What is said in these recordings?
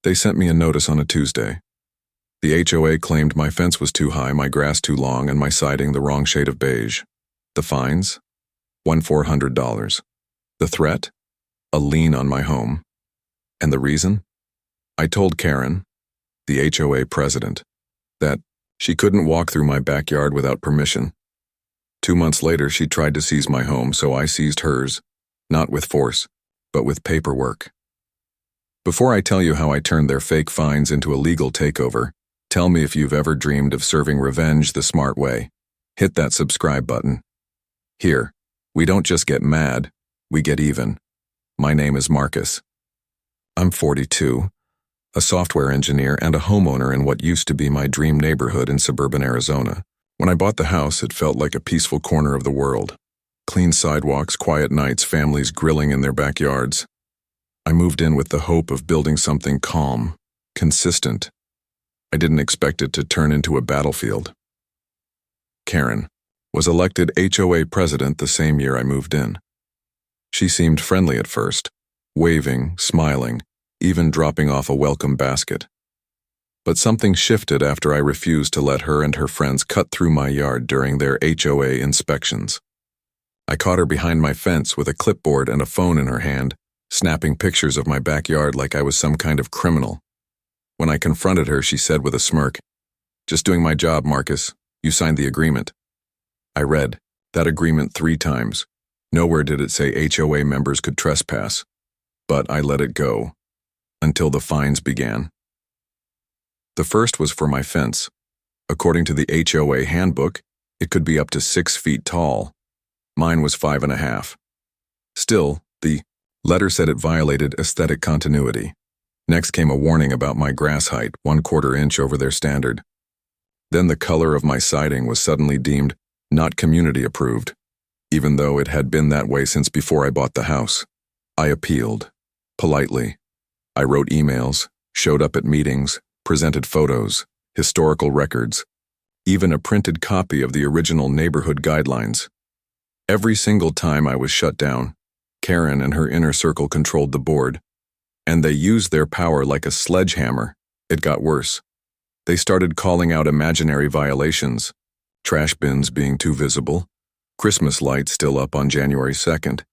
They sent me a notice on a Tuesday. The HOA claimed my fence was too high, my grass too long, and my siding the wrong shade of beige. The fines? $1,400. The threat? A lien on my home. And the reason? I told Karen, the HOA president, that she couldn't walk through my backyard without permission. 2 months later, she tried to seize my home, so I seized hers, not with force, but with paperwork. Before I tell you how I turned their fake fines into a legal takeover, tell me if you've ever dreamed of serving revenge the smart way. Hit that subscribe button. Here, we don't just get mad, we get even. My name is Marcus. I'm 42, a software engineer and a homeowner in what used to be my dream neighborhood in suburban Arizona. When I bought the house, it felt like a peaceful corner of the world. Clean sidewalks, quiet nights, families grilling in their backyards. I moved in with the hope of building something calm, consistent. I didn't expect it to turn into a battlefield. Karen was elected HOA president the same year I moved in. She seemed friendly at first, waving, smiling, even dropping off a welcome basket. But something shifted after I refused to let her and her friends cut through my yard during their HOA inspections. I caught her behind my fence with a clipboard and a phone in her hand, snapping pictures of my backyard like I was some kind of criminal. When I confronted her, she said with a smirk, "Just doing my job, Marcus. You signed the agreement." I read that agreement 3 times. Nowhere did it say HOA members could trespass, but I let it go until the fines began. The first was for my fence. According to the HOA handbook, it could be up to 6 feet tall. Mine was 5.5. Still, the letter said it violated aesthetic continuity. Next came a warning about my grass height, 1/4 inch over their standard. Then the color of my siding was suddenly deemed not community approved, even though it had been that way since before I bought the house. I appealed, politely. I wrote emails, showed up at meetings, presented photos, historical records, even a printed copy of the original neighborhood guidelines. Every single time I was shut down, Karen and her inner circle controlled the board, and they used their power like a sledgehammer. It got worse. They started calling out imaginary violations, trash bins being too visible, Christmas lights still up on January 2nd,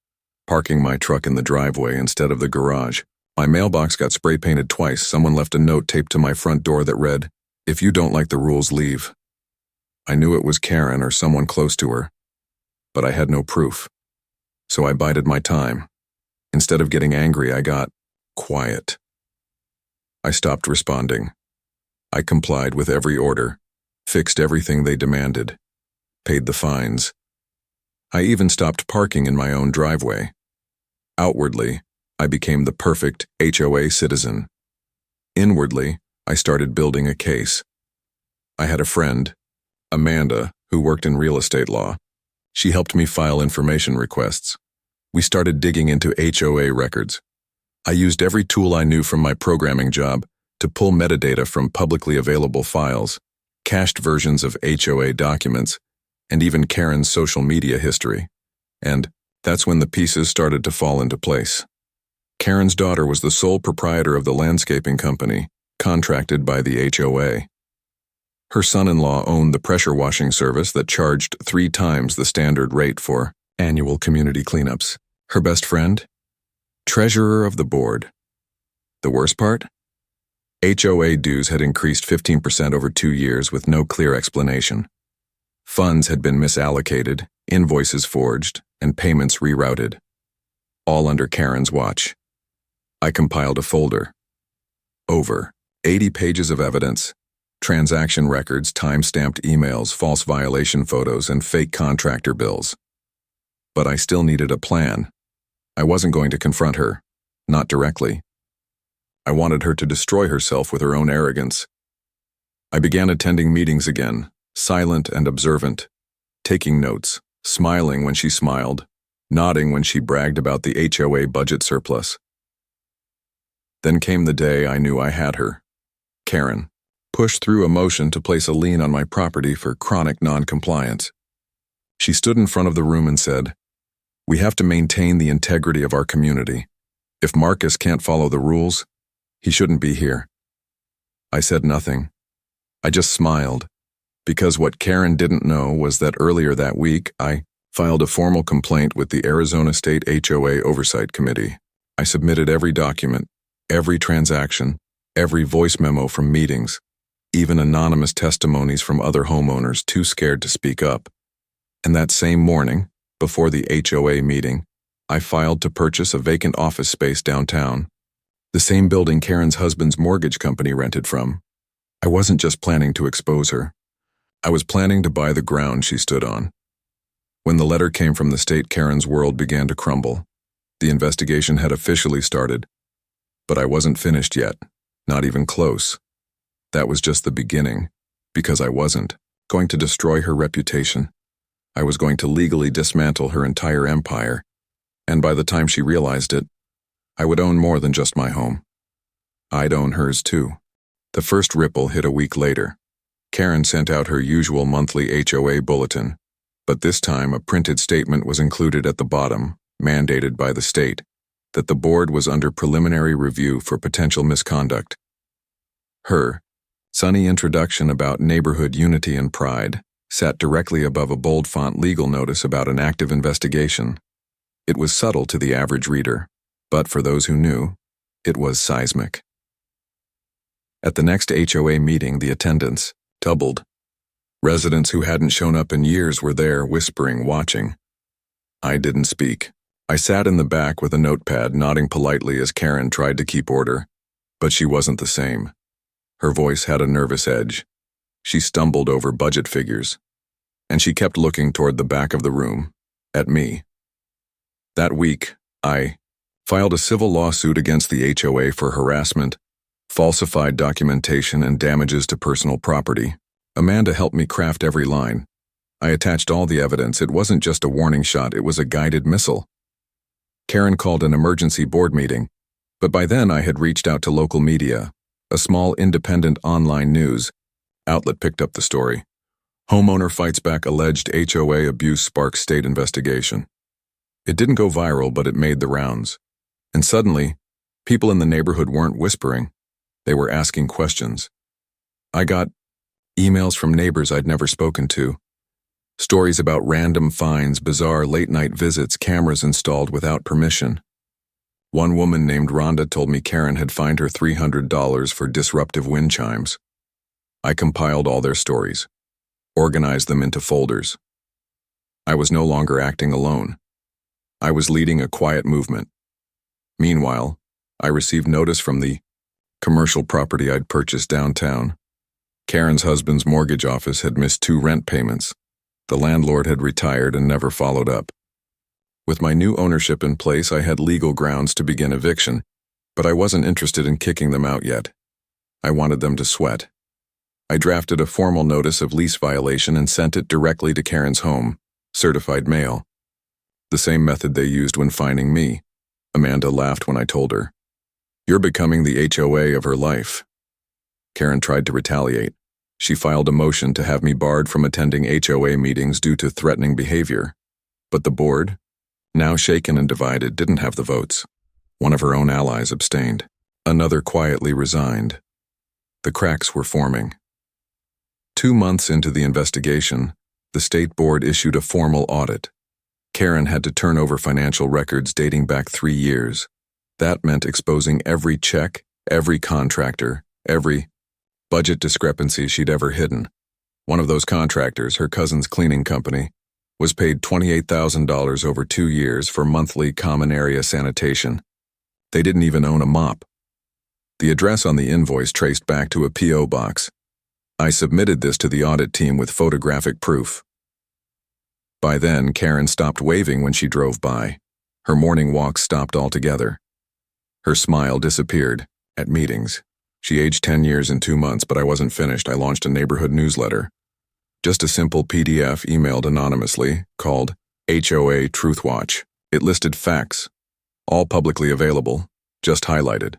parking my truck in the driveway instead of the garage. My mailbox got spray painted twice. Someone left a note taped to my front door that read, "If you don't like the rules, leave." I knew it was Karen or someone close to her, but I had no proof. So I bided my time. Instead of getting angry, I got quiet. I stopped responding. I complied with every order, fixed everything they demanded, paid the fines. I even stopped parking in my own driveway. Outwardly, I became the perfect HOA citizen. Inwardly, I started building a case. I had a friend, Amanda, who worked in real estate law. She helped me file information requests. We started digging into HOA records. I used every tool I knew from my programming job to pull metadata from publicly available files, cached versions of HOA documents, and even Karen's social media history. And that's when the pieces started to fall into place. Karen's daughter was the sole proprietor of the landscaping company, contracted by the HOA. Her son-in-law owned the pressure washing service that charged 3 times the standard rate for annual community cleanups. Her best friend? Treasurer of the board. The worst part? HOA dues had increased 15% over 2 years with no clear explanation. Funds had been misallocated, invoices forged, and payments rerouted. All under Karen's watch. I compiled a folder. Over 80 pages of evidence, transaction records, time-stamped emails, false violation photos, and fake contractor bills. But I still needed a plan. I wasn't going to confront her, not directly. I wanted her to destroy herself with her own arrogance. I began attending meetings again, silent and observant, taking notes, smiling when she smiled, nodding when she bragged about the HOA budget surplus. Then came the day I knew I had her. Karen pushed through a motion to place a lien on my property for chronic non-compliance. She stood in front of the room and said, "We have to maintain the integrity of our community. If Marcus can't follow the rules, He shouldn't be here. I said nothing. I just smiled, because what Karen didn't know was that earlier that week, I filed a formal complaint with the Arizona State HOA Oversight Committee. I submitted every document, every transaction, every voice memo from meetings, even anonymous testimonies from other homeowners too scared to speak up. And that same morning, before the HOA meeting, I filed to purchase a vacant office space downtown, the same building Karen's husband's mortgage company rented from. I wasn't just planning to expose her. I was planning to buy the ground she stood on. When the letter came from the state, Karen's world began to crumble. The investigation had officially started, but I wasn't finished yet, not even close. That was just the beginning, because I wasn't going to destroy her reputation. I was going to legally dismantle her entire empire, and by the time she realized it, I would own more than just my home. I'd own hers too. The first ripple hit a week later. Karen sent out her usual monthly HOA bulletin, but this time a printed statement was included at the bottom, mandated by the state, that the board was under preliminary review for potential misconduct. Her sunny introduction about neighborhood unity and pride sat directly above a bold font legal notice about an active investigation. It was subtle to the average reader, but for those who knew, it was seismic. At the next HOA meeting, the attendance doubled. Residents who hadn't shown up in years were there, whispering, watching. I didn't speak. I sat in the back with a notepad, nodding politely as Karen tried to keep order, but she wasn't the same. Her voice had a nervous edge. She stumbled over budget figures, and she kept looking toward the back of the room, at me. That week, I filed a civil lawsuit against the HOA for harassment, falsified documentation, and damages to personal property. Amanda helped me craft every line. I attached all the evidence. It wasn't just a warning shot, it was a guided missile. Karen called an emergency board meeting, but by then I had reached out to local media. A small independent online news outlet picked up the story. Homeowner fights back, alleged HOA abuse sparks state investigation. It didn't go viral, but it made the rounds. And suddenly, people in the neighborhood weren't whispering. They were asking questions. I got emails from neighbors I'd never spoken to. Stories about random finds, bizarre late-night visits, cameras installed without permission. One woman named Rhonda told me Karen had fined her $300 for disruptive wind chimes. I compiled all their stories, organized them into folders. I was no longer acting alone. I was leading a quiet movement. Meanwhile, I received notice from the commercial property I'd purchased downtown. Karen's husband's mortgage office had missed 2 rent payments. The landlord had retired and never followed up. With my new ownership in place, I had legal grounds to begin eviction, but I wasn't interested in kicking them out yet. I wanted them to sweat. I drafted a formal notice of lease violation and sent it directly to Karen's home, certified mail. The same method they used when fining me. Amanda laughed when I told her. You're becoming the HOA of her life. Karen tried to retaliate. She filed a motion to have me barred from attending HOA meetings due to threatening behavior. But the board, now shaken and divided, didn't have the votes. One of her own allies abstained. Another quietly resigned. The cracks were forming. 2 months into the investigation, the state board issued a formal audit. Karen had to turn over financial records dating back 3 years. That meant exposing every check, every contractor, every budget discrepancy she'd ever hidden. One of those contractors, her cousin's cleaning company, was paid $28,000 over 2 years for monthly common area sanitation. They didn't even own a mop. The address on the invoice traced back to a P.O. box. I submitted this to the audit team with photographic proof. By then, Karen stopped waving when she drove by. Her morning walks stopped altogether. Her smile disappeared at meetings. She aged 10 years in 2 months, but I wasn't finished. I launched a neighborhood newsletter. Just a simple PDF emailed anonymously called HOA Truth Watch. It listed facts, all publicly available, just highlighted.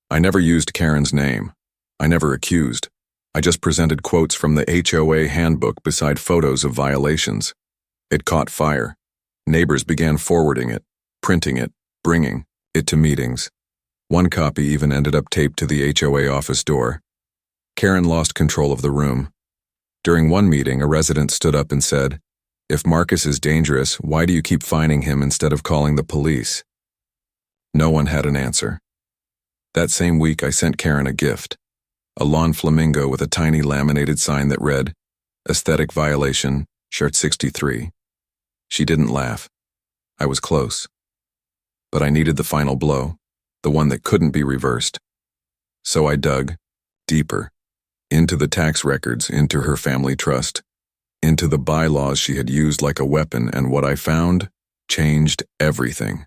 I never used Karen's name. I never accused. I just presented quotes from the HOA handbook beside photos of violations. It caught fire. Neighbors began forwarding it, printing it, bringing it to meetings. One copy even ended up taped to the HOA office door. Karen lost control of the room. During one meeting, a resident stood up and said, "If Marcus is dangerous, why do you keep fining him instead of calling the police?" No one had an answer. That same week, I sent Karen a gift, a lawn flamingo with a tiny laminated sign that read, "Aesthetic violation, shirt 63. She didn't laugh. I was close. But I needed the final blow, the one that couldn't be reversed. So I dug deeper, into the tax records, into her family trust, into the bylaws she had used like a weapon, and what I found changed everything.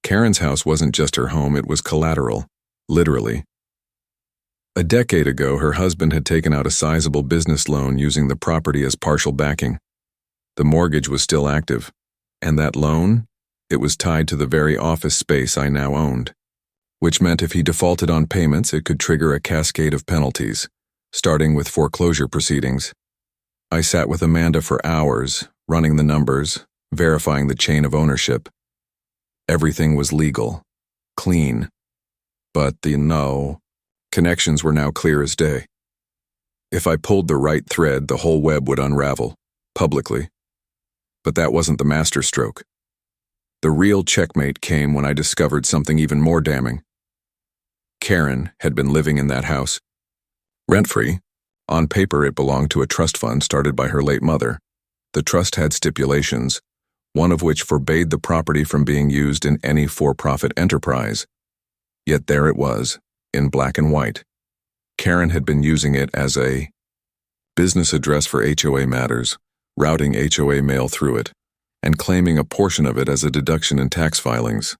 Karen's house wasn't just her home, it was collateral, literally. A decade ago, her husband had taken out a sizable business loan using the property as partial backing. The mortgage was still active, and that loan, it was tied to the very office space I now owned, which meant if he defaulted on payments, it could trigger a cascade of penalties, starting with foreclosure proceedings. I sat with Amanda for hours, running the numbers, verifying the chain of ownership. Everything was legal, clean, but the connections were now clear as day. If I pulled the right thread, the whole web would unravel, publicly. But that wasn't the masterstroke. The real checkmate came when I discovered something even more damning. Karen had been living in that house, rent-free. On paper, it belonged to a trust fund started by her late mother. The trust had stipulations, one of which forbade the property from being used in any for-profit enterprise. Yet there it was, in black and white. Karen had been using it as a business address for HOA matters, routing HOA mail through it, and claiming a portion of it as a deduction in tax filings.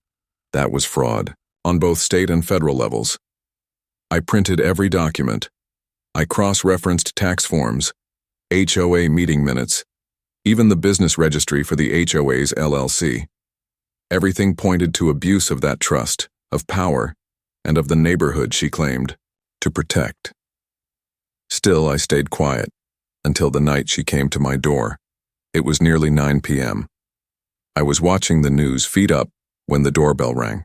That was fraud, on both state and federal levels. I printed every document. I cross-referenced tax forms, HOA meeting minutes, even the business registry for the HOA's LLC. Everything pointed to abuse of that trust, of power, and of the neighborhood she claimed to protect. Still, I stayed quiet until the night she came to my door. It was nearly 9 p.m. I was watching the news feed up when the doorbell rang.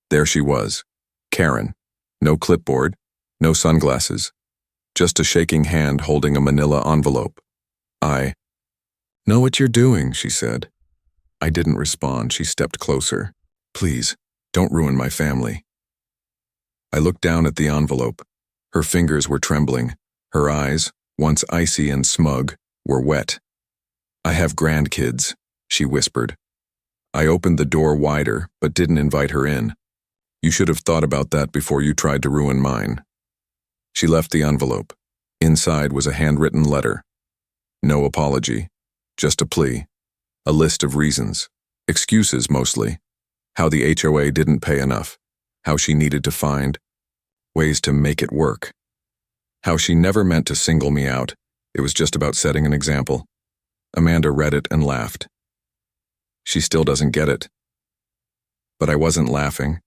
There she was, Karen. No clipboard, no sunglasses, just a shaking hand holding a manila envelope. "I know what you're doing," she said. I didn't respond. She stepped closer. "Please, don't ruin my family." I looked down at the envelope. Her fingers were trembling. Her eyes, once icy and smug, were wet. "I have grandkids," she whispered. I opened the door wider, but didn't invite her in. "You should have thought about that before you tried to ruin mine." She left the envelope. Inside was a handwritten letter. No apology, just a plea. A list of reasons. Excuses, mostly. How the HOA didn't pay enough. How she needed to find ways to make it work. How she never meant to single me out. It was just about setting an example. Amanda read it and laughed. She still doesn't get it. But I wasn't laughing,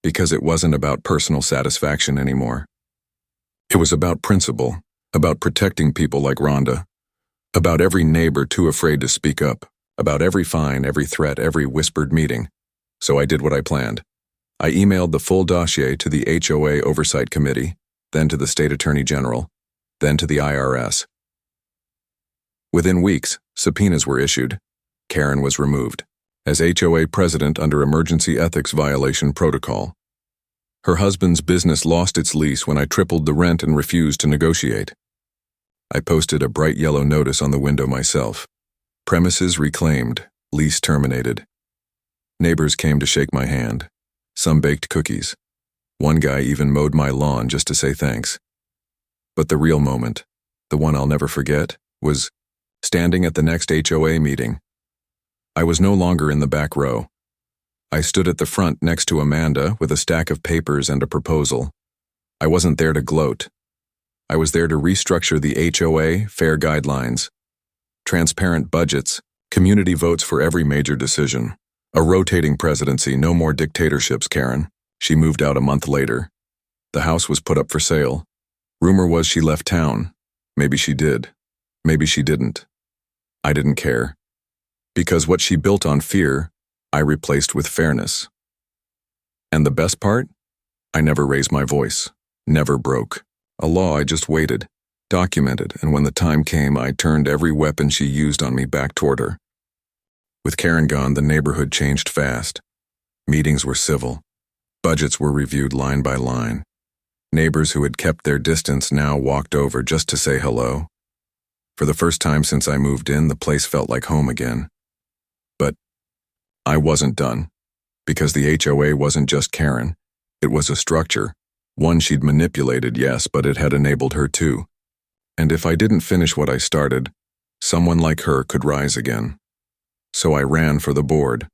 because it wasn't about personal satisfaction anymore. It was about principle, about protecting people like Rhonda, about every neighbor too afraid to speak up, about every fine, every threat, every whispered meeting. So I did what I planned. I emailed the full dossier to the HOA Oversight Committee, then to the State Attorney General, then to the IRS. Within weeks, subpoenas were issued. Karen was removed as HOA president under emergency ethics violation protocol. Her husband's business lost its lease when I tripled the rent and refused to negotiate. I posted a bright yellow notice on the window myself. Premises reclaimed, lease terminated. Neighbors came to shake my hand. Some baked cookies. One guy even mowed my lawn just to say thanks. But the real moment, the one I'll never forget, was standing at the next HOA meeting. I was no longer in the back row. I stood at the front next to Amanda with a stack of papers and a proposal. I wasn't there to gloat. I was there to restructure the HOA, fair guidelines, transparent budgets, community votes for every major decision. A rotating presidency, no more dictatorships, Karen. She moved out a month later. The house was put up for sale. Rumor was she left town. Maybe she did. Maybe she didn't. I didn't care. Because what she built on fear, I replaced with fairness. And the best part? I never raised my voice, never broke. A law I just waited, documented, and when the time came, I turned every weapon she used on me back toward her. With Karen gone, the neighborhood changed fast. Meetings were civil. Budgets were reviewed line by line. Neighbors who had kept their distance now walked over just to say hello. For the first time since I moved in, the place felt like home again. But I wasn't done, because the HOA wasn't just Karen. It was a structure, one she'd manipulated, yes, but it had enabled her too. And if I didn't finish what I started, someone like her could rise again. So I ran for the board,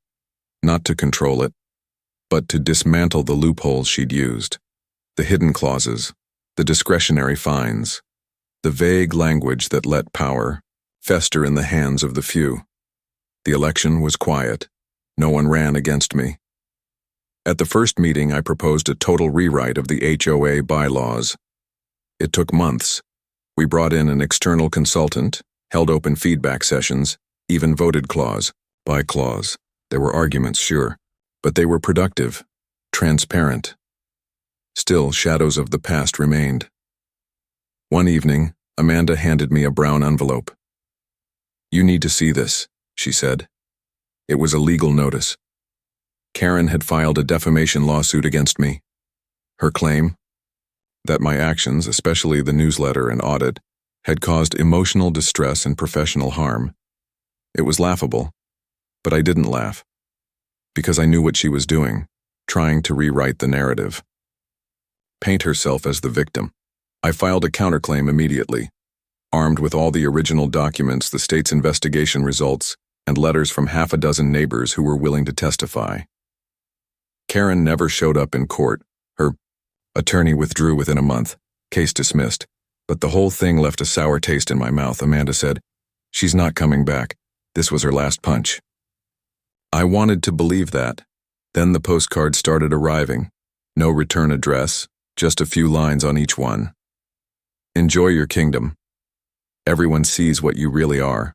not to control it, but to dismantle the loopholes she'd used, the hidden clauses, the discretionary fines, the vague language that let power fester in the hands of the few. The election was quiet. No one ran against me. At the first meeting, I proposed a total rewrite of the HOA bylaws. It took months. We brought in an external consultant, held open feedback sessions, even voted clause by clause. There were arguments, sure, but they were productive, transparent. Still, shadows of the past remained. One evening, Amanda handed me a brown envelope. "You need to see this," she said. It was a legal notice. Karen had filed a defamation lawsuit against me. Her claim? That my actions, especially the newsletter and audit, had caused emotional distress and professional harm. It was laughable, but I didn't laugh, because I knew what she was doing, trying to rewrite the narrative. Paint herself as the victim. I filed a counterclaim immediately, armed with all the original documents, the state's investigation results, and letters from half a dozen neighbors who were willing to testify. Karen never showed up in court. Her attorney withdrew within a month, case dismissed, but the whole thing left a sour taste in my mouth. Amanda said, "She's not coming back. This was her last punch." I wanted to believe that. Then the postcards started arriving. No return address, just a few lines on each one. "Enjoy your kingdom. Everyone sees what you really are.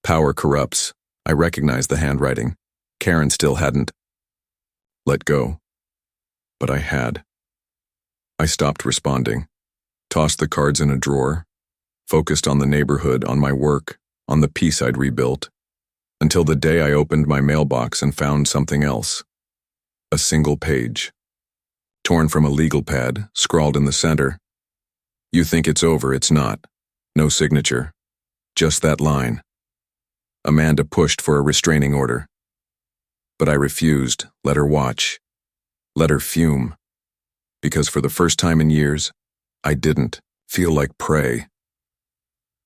Power corrupts." I recognized the handwriting. Karen still hadn't let go. But I had. I stopped responding, tossed the cards in a drawer, focused on the neighborhood, on my work, on the peace I'd rebuilt, until the day I opened my mailbox and found something else. A single page, torn from a legal pad, scrawled in the center. "You think it's over, it's not. No signature. Just that line." Amanda pushed for a restraining order. But I refused. Let her watch. Let her fume. Because for the first time in years, I didn't feel like prey.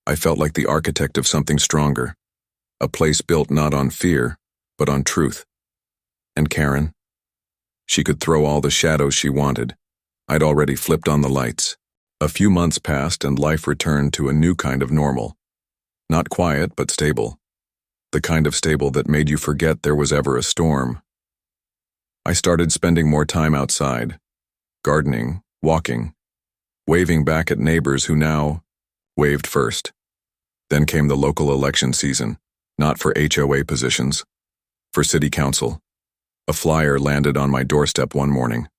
I felt like the architect of something stronger, a place built not on fear, but on truth. And Karen? She could throw all the shadows she wanted. I'd already flipped on the lights. A few months passed and life returned to a new kind of normal. Not quiet, but stable. The kind of stable that made you forget there was ever a storm. I started spending more time outside, gardening, walking, waving back at neighbors who now waved first. Then came the local election season, not for HOA positions, for city council. A flyer landed on my doorstep one morning,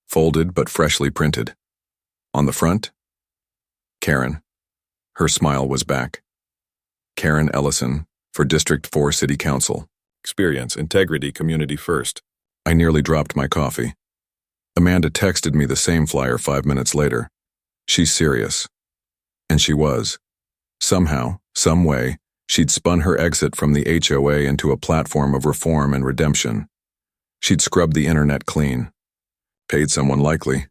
folded but freshly printed. On the front, Karen. Her smile was back. Karen Ellison, for District 4 City Council. Experience, integrity, community first. I nearly dropped my coffee. Amanda texted me the same flyer 5 minutes later. She's serious. And she was. Somehow, some way, she'd spun her exit from the HOA into a platform of reform and redemption. She'd scrubbed the internet clean. Paid someone likely.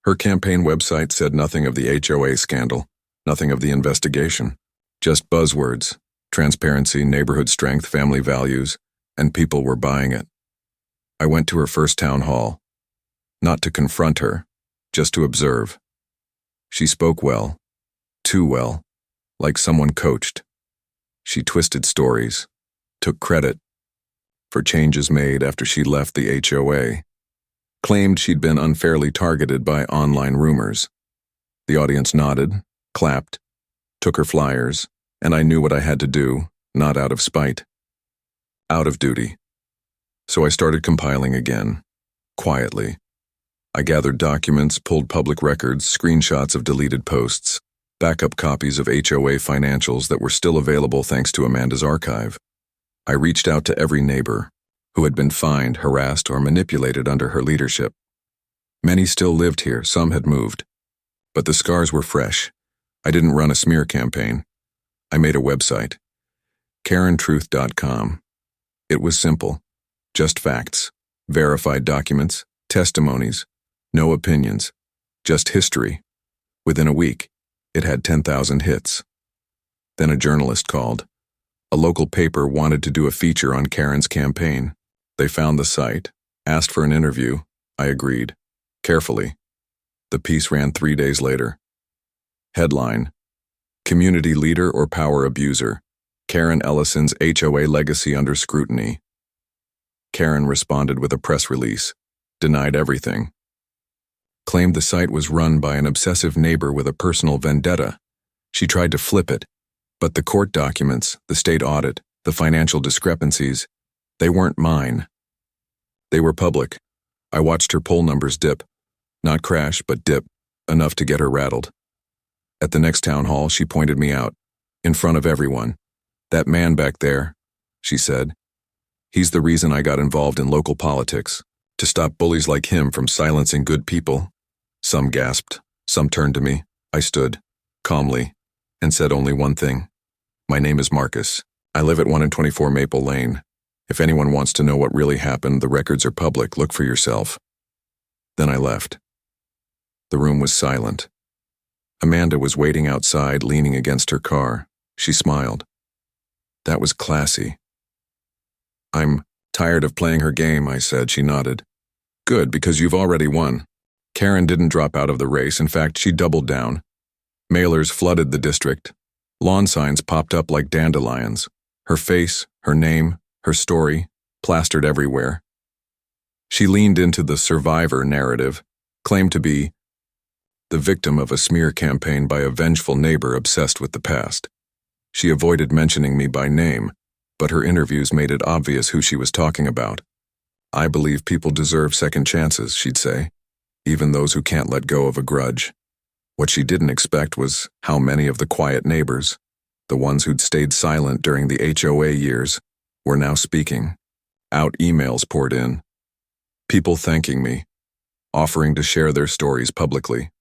Her campaign website said nothing of the HOA scandal, nothing of the investigation. Just buzzwords. Transparency, neighborhood strength, family values, and people were buying it. I went to her first town hall. Not to confront her, just to observe. She spoke well, too well, like someone coached. She twisted stories, took credit for changes made after she left the HOA, claimed she'd been unfairly targeted by online rumors. The audience nodded, clapped, took her flyers, and I knew what I had to do, not out of spite. Out of duty. So I started compiling again, quietly. I gathered documents, pulled public records, screenshots of deleted posts, backup copies of HOA financials that were still available thanks to Amanda's archive. I reached out to every neighbor who had been fined, harassed, or manipulated under her leadership. Many still lived here, some had moved. But the scars were fresh. I didn't run a smear campaign. I made a website, KarenTruth.com. It was simple. Just facts, verified documents, testimonies, no opinions, just history. Within a week, it had 10,000 hits. Then a journalist called. A local paper wanted to do a feature on Karen's campaign. They found the site, asked for an interview. I agreed. Carefully. The piece ran 3 days later. Headline: Community Leader or Power Abuser? Karen Ellison's HOA Legacy Under Scrutiny. Karen responded with a press release, denied everything. Claimed the site was run by an obsessive neighbor with a personal vendetta. She tried to flip it, but the court documents, the state audit, the financial discrepancies, they weren't mine. They were public. I watched her poll numbers dip. Not crash, but dip, enough to get her rattled. At the next town hall, she pointed me out, in front of everyone. That man back there, she said. He's the reason I got involved in local politics, to stop bullies like him from silencing good people. Some gasped, some turned to me. I stood, calmly, and said only one thing. My name is Marcus. I live at 124 Maple Lane. If anyone wants to know what really happened, the records are public. Look for yourself. Then I left. The room was silent. Amanda was waiting outside, leaning against her car. She smiled. That was classy. I'm tired of playing her game, I said. She nodded. Good, because you've already won. Karen didn't drop out of the race. In fact, she doubled down. Mailers flooded the district. Lawn signs popped up like dandelions. Her face, her name, her story, plastered everywhere. She leaned into the survivor narrative, claimed to be the victim of a smear campaign by a vengeful neighbor obsessed with the past. She avoided mentioning me by name, but her interviews made it obvious who she was talking about. I believe people deserve second chances, she'd say, even those who can't let go of a grudge. What she didn't expect was how many of the quiet neighbors, the ones who'd stayed silent during the HOA years, were now speaking. Out emails poured in. People thanking me, offering to share their stories publicly.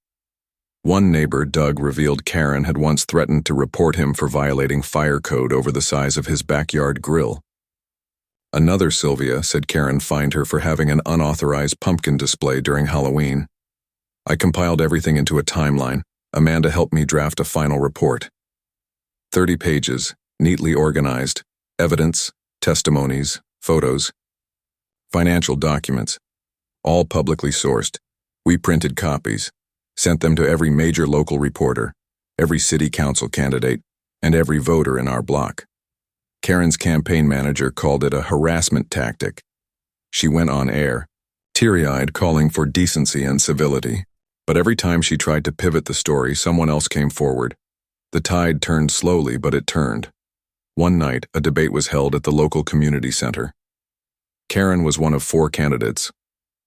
One neighbor, Doug, revealed Karen had once threatened to report him for violating fire code over the size of his backyard grill. Another, Sylvia, said Karen fined her for having an unauthorized pumpkin display during Halloween. I compiled everything into a timeline. Amanda helped me draft a final report. 30 pages, neatly organized, evidence, testimonies, photos, financial documents, all publicly sourced. We printed copies, sent them to every major local reporter, every city council candidate, and every voter in our block. Karen's campaign manager called it a harassment tactic. She went on air, teary-eyed, calling for decency and civility. But every time she tried to pivot the story, someone else came forward. The tide turned slowly, but it turned. One night, a debate was held at the local community center. Karen was one of 4 candidates.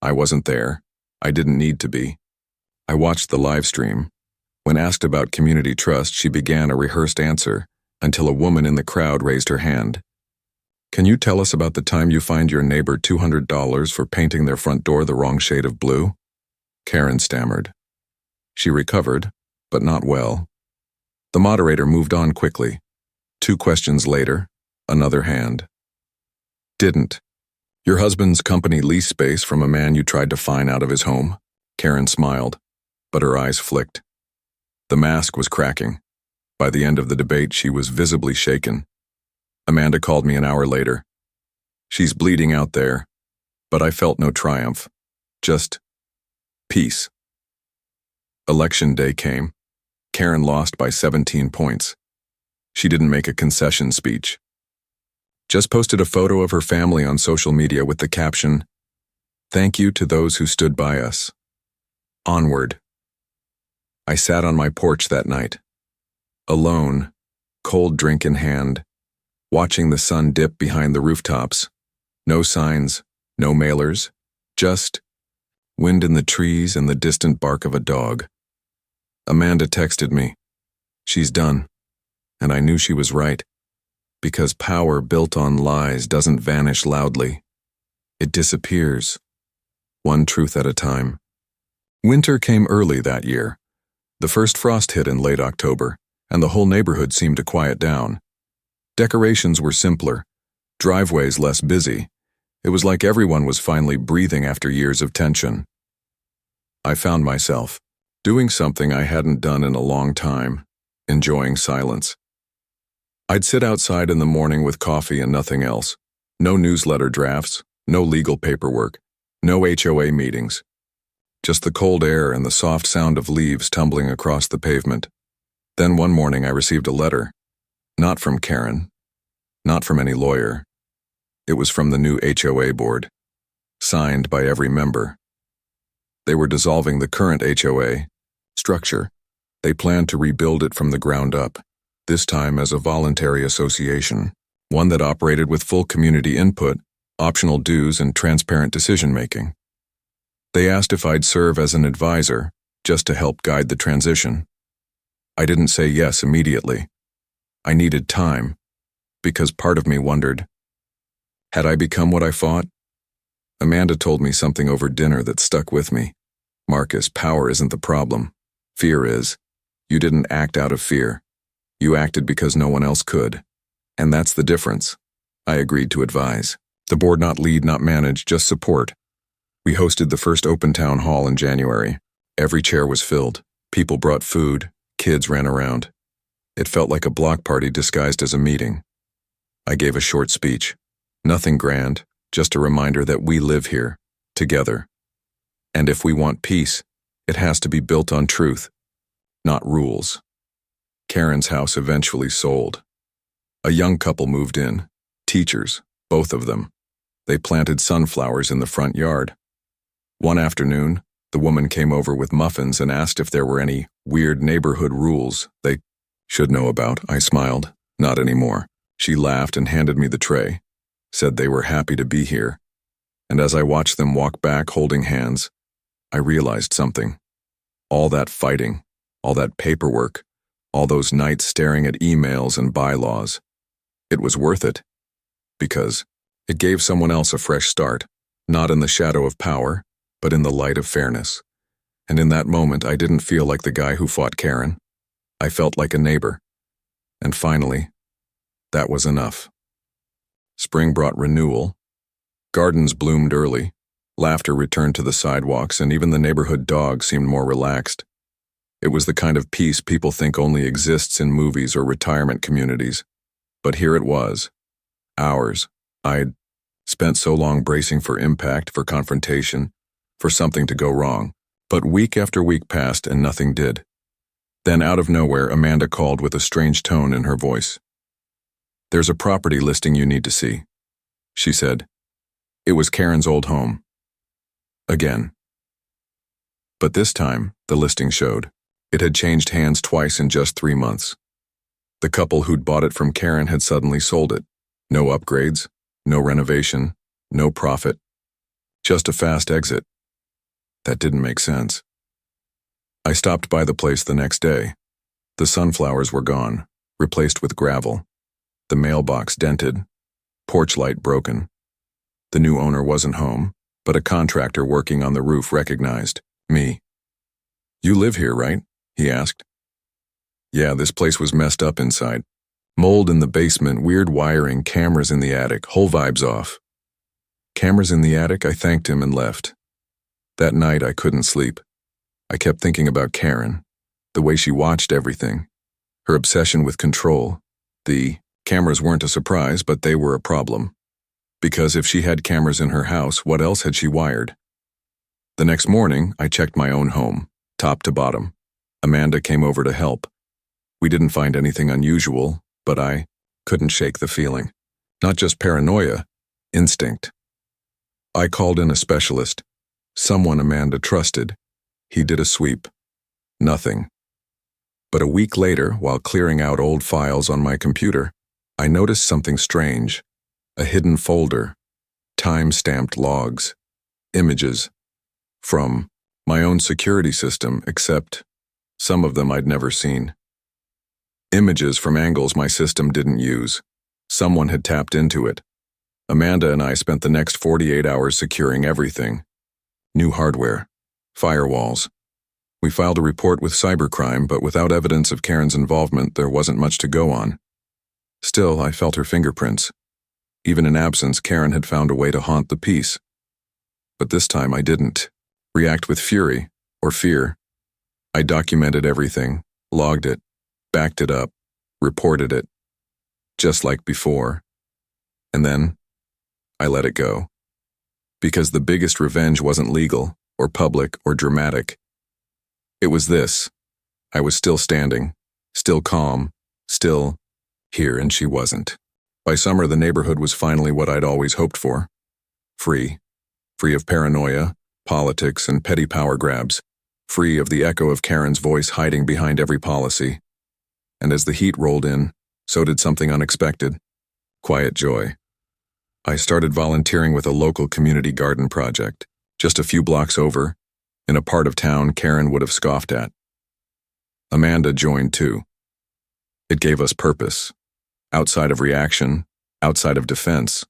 I wasn't there. I didn't need to be. I watched the live stream. When asked about community trust, she began a rehearsed answer until a woman in the crowd raised her hand. Can you tell us about the time you fined your neighbor $200 for painting their front door the wrong shade of blue? Karen stammered. She recovered, but not well. The moderator moved on quickly. 2 questions later, another hand. Didn't your husband's company lease space from a man you tried to fine out of his home? Karen smiled, but her eyes flicked. The mask was cracking. By the end of the debate, she was visibly shaken. Amanda called me an hour later. She's bleeding out there, but I felt no triumph, just peace. Election day came. Karen lost by 17 points. She didn't make a concession speech. Just posted a photo of her family on social media with the caption, "Thank you to those who stood by us. Onward." I sat on my porch that night, alone, cold drink in hand, watching the sun dip behind the rooftops. No signs, no mailers, just wind in the trees and the distant bark of a dog. Amanda texted me. She's done. And I knew she was right. Because power built on lies doesn't vanish loudly. It disappears, one truth at a time. Winter came early that year. The first frost hit in late October, and the whole neighborhood seemed to quiet down. Decorations were simpler, driveways less busy. It was like everyone was finally breathing after years of tension. I found myself doing something I hadn't done in a long time, enjoying silence. I'd sit outside in the morning with coffee and nothing else. No newsletter drafts, no legal paperwork, no HOA meetings. Just the cold air and the soft sound of leaves tumbling across the pavement. Then one morning I received a letter. Not from Karen. Not from any lawyer. It was from the new HOA board. Signed by every member. They were dissolving the current HOA structure. They planned to rebuild it from the ground up, this time as a voluntary association, one that operated with full community input, optional dues, and transparent decision-making. They asked if I'd serve as an advisor, just to help guide the transition. I didn't say yes immediately. I needed time, because part of me wondered, had I become what I thought? Amanda told me something over dinner that stuck with me. Marcus, power isn't the problem. Fear is. You didn't act out of fear. You acted because no one else could. And that's the difference. I agreed to advise. The board not lead, not manage, just support. We hosted the first open town hall in January. Every chair was filled. People brought food. Kids ran around. It felt like a block party disguised as a meeting. I gave a short speech. Nothing grand, just a reminder that we live here, together. And if we want peace, it has to be built on truth, not rules. Karen's house eventually sold. A young couple moved in, teachers, both of them. They planted sunflowers in the front yard. One afternoon, the woman came over with muffins and asked if there were any weird neighborhood rules they should know about. I smiled. Not anymore. She laughed and handed me the tray, said they were happy to be here. And as I watched them walk back holding hands, I realized something. All that fighting, all that paperwork, all those nights staring at emails and bylaws. It was worth it. Because it gave someone else a fresh start, not in the shadow of power, but in the light of fairness. And in that moment, I didn't feel like the guy who fought Karen. I felt like a neighbor. And finally, that was enough. Spring brought renewal. Gardens bloomed early. Laughter returned to the sidewalks, and even the neighborhood dog seemed more relaxed. It was the kind of peace people think only exists in movies or retirement communities. But here it was. Ours. I'd spent so long bracing for impact, for confrontation, for something to go wrong. But week after week passed and nothing did. Then out of nowhere, Amanda called with a strange tone in her voice. "There's a property listing you need to see," she said. It was Karen's old home. Again. But this time, the listing showed. It had changed hands twice in just 3 months. The couple who'd bought it from Karen had suddenly sold it. No upgrades, no renovation, no profit. Just a fast exit. That didn't make sense. I stopped by the place the next day. The sunflowers were gone, replaced with gravel. The mailbox dented. Porch light broken. The new owner wasn't home, but a contractor working on the roof recognized me. "You live here, right?" he asked. "Yeah, this place was messed up inside. Mold in the basement, weird wiring, cameras in the attic, whole vibes off." Cameras in the attic? I thanked him and left. That night I couldn't sleep. I kept thinking about Karen, the way she watched everything, her obsession with control. The cameras weren't a surprise, but they were a problem. Because if she had cameras in her house, what else had she wired? The next morning, I checked my own home, top to bottom. Amanda came over to help. We didn't find anything unusual, but I couldn't shake the feeling. Not just paranoia, instinct. I called in a specialist, someone Amanda trusted. He did a sweep. Nothing. But a week later, while clearing out old files on my computer, I noticed something strange. A hidden folder. Time-stamped logs. Images. from my own security system, except some of them I'd never seen. Images from angles my system didn't use. Someone had tapped into it. Amanda and I spent the next 48 hours securing everything. New hardware, firewalls. We filed a report with cybercrime, but without evidence of Karen's involvement, there wasn't much to go on. Still, I felt her fingerprints. Even in absence, Karen had found a way to haunt the peace. But this time I didn't react with fury or fear. I documented everything, logged it, backed it up, reported it, just like before. And then I let it go. Because the biggest revenge wasn't legal or public or dramatic. It was this. I was still standing, still calm, still here, and she wasn't. By summer, the neighborhood was finally what I'd always hoped for. Free. Free of paranoia, politics, and petty power grabs. Free of the echo of Karen's voice hiding behind every policy. And as the heat rolled in, so did something unexpected. Quiet joy. I started volunteering with a local community garden project, just a few blocks over, in a part of town Karen would have scoffed at. Amanda joined too. It gave us purpose. Outside of reaction, outside of defense.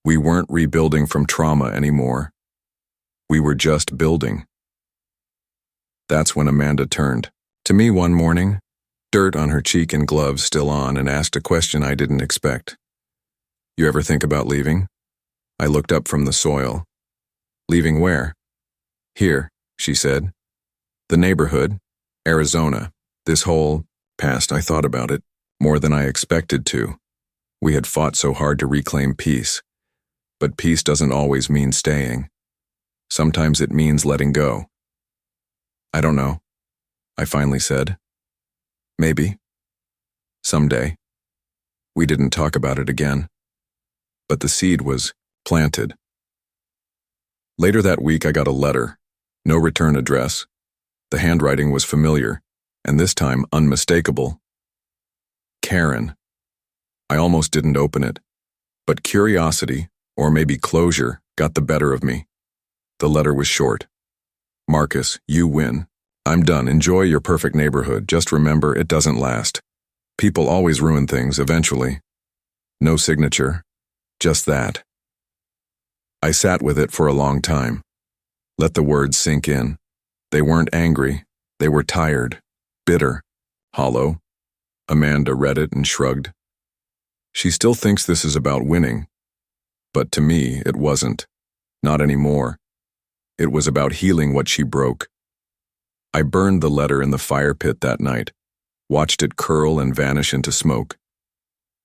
We weren't rebuilding from trauma anymore. We were just building. That's when Amanda turned to me one morning, dirt on her cheek and gloves still on, and asked a question I didn't expect. You ever think about leaving? I looked up from the soil. Leaving where? Here, she said. The neighborhood, Arizona. This whole past, I thought about it more than I expected to. We had fought so hard to reclaim peace. But peace doesn't always mean staying. Sometimes it means letting go. I don't know, I finally said. Maybe. Someday. We didn't talk about it again. But the seed was planted. Later that week, I got a letter. No return address. The handwriting was familiar, and this time unmistakable. Karen. I almost didn't open it, but curiosity, or maybe closure, got the better of me. The letter was short. Marcus, you win. I'm done. Enjoy your perfect neighborhood. Just remember, it doesn't last. People always ruin things eventually. No signature. Just that. I sat with it for a long time. Let the words sink in. They weren't angry. They were tired, bitter, hollow. Amanda read it and shrugged. She still thinks this is about winning. But to me, it wasn't. Not anymore. It was about healing what she broke. I burned the letter in the fire pit that night, watched it curl and vanish into smoke.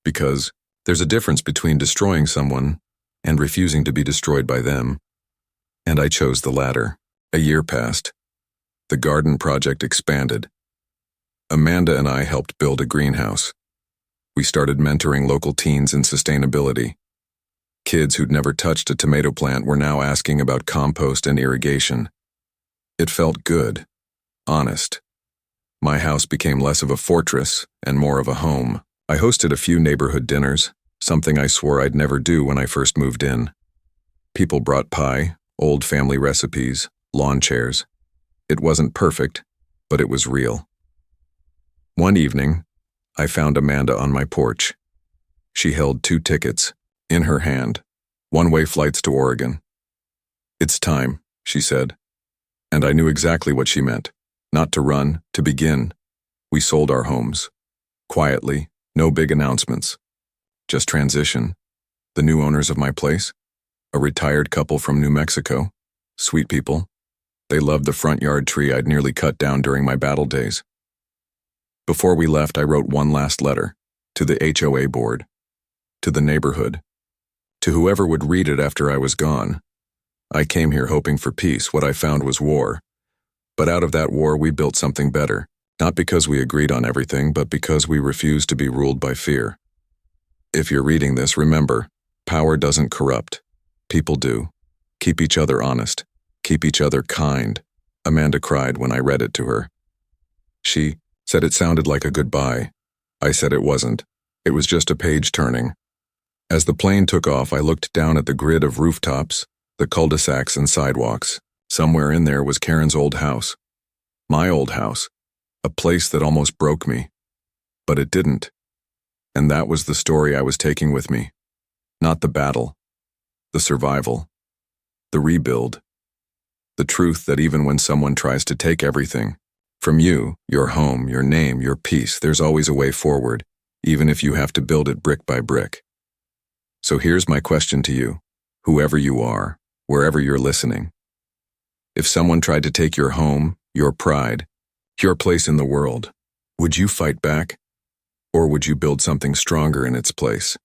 Because there's a difference between destroying someone and refusing to be destroyed by them. And I chose the latter. A year passed. The garden project expanded. Amanda and I helped build a greenhouse. We started mentoring local teens in sustainability. Kids who'd never touched a tomato plant were now asking about compost and irrigation. It felt good, honest. My house became less of a fortress and more of a home. I hosted a few neighborhood dinners, something I swore I'd never do when I first moved in. People brought pie, old family recipes, lawn chairs. It wasn't perfect, but it was real. One evening, I found Amanda on my porch. She held 2 tickets, in her hand, one-way flights to Oregon. It's time, she said. And I knew exactly what she meant. Not to run, to begin. We sold our homes. Quietly, no big announcements. Just transition. The new owners of my place? A retired couple from New Mexico. Sweet people. They loved the front yard tree I'd nearly cut down during my battle days. Before we left, I wrote one last letter. To the HOA board. To the neighborhood. To whoever would read it after I was gone. I came here hoping for peace. What I found was war. But out of that war, we built something better. Not because we agreed on everything, but because we refused to be ruled by fear. If you're reading this, remember, power doesn't corrupt. People do. Keep each other honest. Keep each other kind. Amanda cried when I read it to her. She said it sounded like a goodbye. I said it wasn't. It was just a page turning. As the plane took off, I looked down at the grid of rooftops, the cul-de-sacs and sidewalks. Somewhere in there was Karen's old house. My old house. A place that almost broke me. But it didn't. And that was the story I was taking with me. Not the battle. The survival. The rebuild. The truth that even when someone tries to take everything, from you, your home, your name, your peace, there's always a way forward, even if you have to build it brick by brick. So here's my question to you, whoever you are, wherever you're listening. If someone tried to take your home, your pride, your place in the world, would you fight back? Or would you build something stronger in its place?